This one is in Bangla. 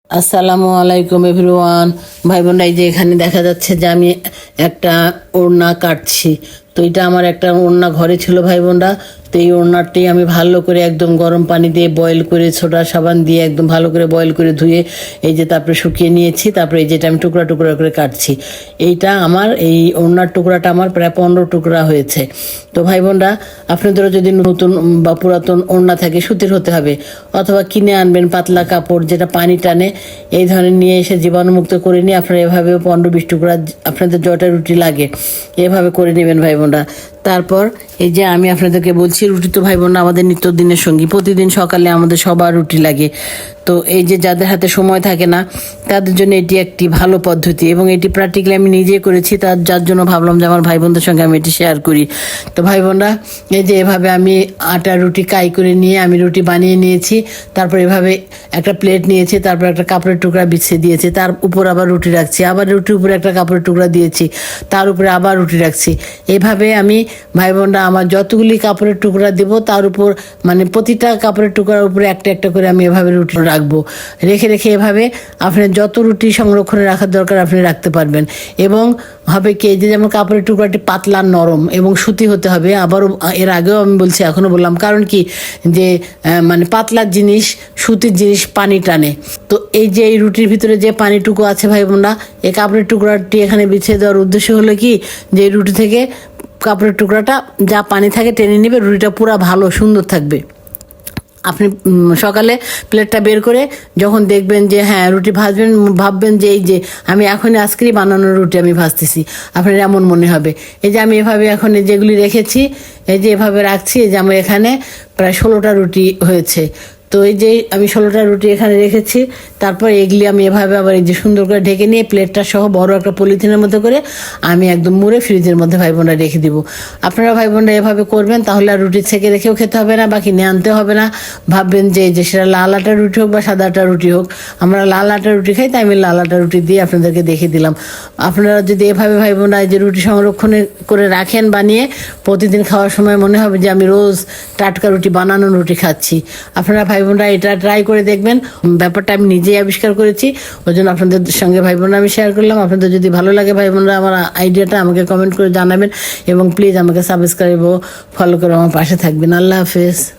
আসসালামু আলাইকুম এভরিওয়ান। ভাই বোনরা, এই যে এখানে দেখা যাচ্ছে যে আমি একটা ওড়না কাটছি। তো এটা আমার একটা ওড়না ঘরে ছিল ভাই বোনরা। তো এই ওড়নাটি আমি ভালো করে একদম গরম পানি দিয়ে বয়েল করে সোডা সাবান দিয়ে একদম ভালো করে বয়েল করে ধুয়ে এই যে তারপরে শুকিয়ে নিয়েছি। তারপরে এই যেটা আমি টুকরা টুকরা করে কাটছি। এইটা আমার এই ওড়নার টুকরাটা আমার প্রায় 15 টুকরা হয়েছে। তো ভাই বোনরা, আপনাদেরও যদি নতুন বা পুরাতন ওড়না থাকে সুতির হতে হবে, অথবা কিনে আনবেন পাতলা কাপড় যেটা পানি টানে, এই ধরনের নিয়ে এসে জীবাণুমুক্ত করে নিয়ে আপনারা এভাবে 15-20 টুকরা আপনাদের জটা রুটি লাগে এভাবে করে নেবেন ভাই বোনরা। তারপর এই যে আমি আপনাদেরকে বলছি, রুটি তো ভাই বোনরা আমাদের নিত্যদিনের সঙ্গী, প্রতিদিন সকালে আমাদের সবার রুটি লাগে। তো এই যে যাদের হাতে সময় থাকে না তাদের জন্য এটি একটি ভালো পদ্ধতি, এবং এটি প্র্যাকটিক্যালি আমি নিজে করেছি, যার জন্য ভাবলাম যে আমার ভাই বোনদের সঙ্গে আমি এটি শেয়ার করি। তো ভাই বোনরা, এই যে এভাবে আমি আটা রুটি কাই করে নিয়ে আমি রুটি বানিয়ে নিয়েছি। তারপর এভাবে একটা প্লেট নিয়েছি, তারপর একটা কাপড়ের টুকরা বিছিয়ে দিয়েছি, তার উপর আবার রুটি রাখছি, আবার রুটির উপরে একটা কাপড়ের টুকরা দিয়েছি, তার উপরে আবার রুটি রাখছি। এভাবে আমি ভাই বোনরা আমার যতগুলি কাপড়ের টুকরা দেবো তার উপর মানে প্রতিটা কাপড়ের টুকরার উপরে একটা একটা করে আমি এভাবে রুটি রাখবো। রেখে রেখে এভাবে আপনার যত রুটি সংরক্ষণে রাখার দরকার আপনি রাখতে পারবেন। এবং হবে কি, যে যেমন কাপড়ের টুকরাটি পাতলা নরম এবং সুতি হতে হবে। আবারও এর আগেও আমি বলছি, এখনও বললাম, কারণ কি যে মানে পাতলার জিনিস, সুতির জিনিস পানি টানে। তো এই যে এই রুটির ভিতরে যে পানিটুকু আছে ভাই বোনরা, এই কাপড়ের টুকরাটি এখানে বিছিয়ে দেওয়ার উদ্দেশ্য হলো কি, যে এই রুটি থেকে কাপড়ের টুকরাটা যা পানি থাকে টেনে নেবে, রুটিটা পুরো ভালো সুন্দর থাকবে। আপনি সকালে প্লেটটা বের করে যখন দেখবেন যে হ্যাঁ রুটি ভাজবেন, ভাববেন যে এই যে আমি এখনই আজকেরই বানানো রুটি আমি ভাজতেছি, আপনার এমন মনে হবে। এই যে আমি এভাবে এখন যেগুলি রেখেছি, এই যে এভাবে রাখছি, এই যে আমার এখানে প্রায় 16টা রুটি হয়েছে। তো এই যে আমি 16টা রুটি এখানে রেখেছি। তারপর এগুলি আমি এভাবে আবার এই যে সুন্দর করে ঢেকে নিয়ে প্লেটটা সহ বড় একটা পলিথিনের মধ্যে করে আমি একদম মুড়ে ফ্রিজের মধ্যে ভাই বোনরা রেখে দিব। আপনারা ভাই বোনরা এভাবে করবেন, তাহলে আর রুটি ছেঁকে রেখেও খেতে হবে না বা কিনে আনতে হবে না। ভাববেন যে সেটা লাল আটা রুটি হোক বা সাদা আটা রুটি হোক, আমরা লাল আটা রুটি খাই, তাই আমি লাল আটা রুটি দিয়ে আপনাদেরকে দেখিয়ে দিলাম। আপনারা যদি এভাবে ভাই বোনরা এই যে রুটি সংরক্ষণে করে রাখেন বানিয়ে, প্রতিদিন খাওয়ার সময় মনে হবে যে আমি রোজ টাটকা রুটি, বানানো রুটি খাচ্ছি। আপনারা ভাই বোনরা এটা ট্রাই করে দেখবেন। ব্যাপারটা আমি নিজেই আবিষ্কার করেছি, ওই জন্য আপনাদের সঙ্গে ভাই বোনরা আমি শেয়ার করলাম। আপনাদের যদি ভালো লাগে ভাই বোনরা আমার আইডিয়াটা আমাকে কমেন্ট করে জানাবেন, এবং প্লিজ আমাকে সাবস্ক্রাইব ও ফলো করে আমার পাশে থাকবেন। আল্লাহ হাফেজ।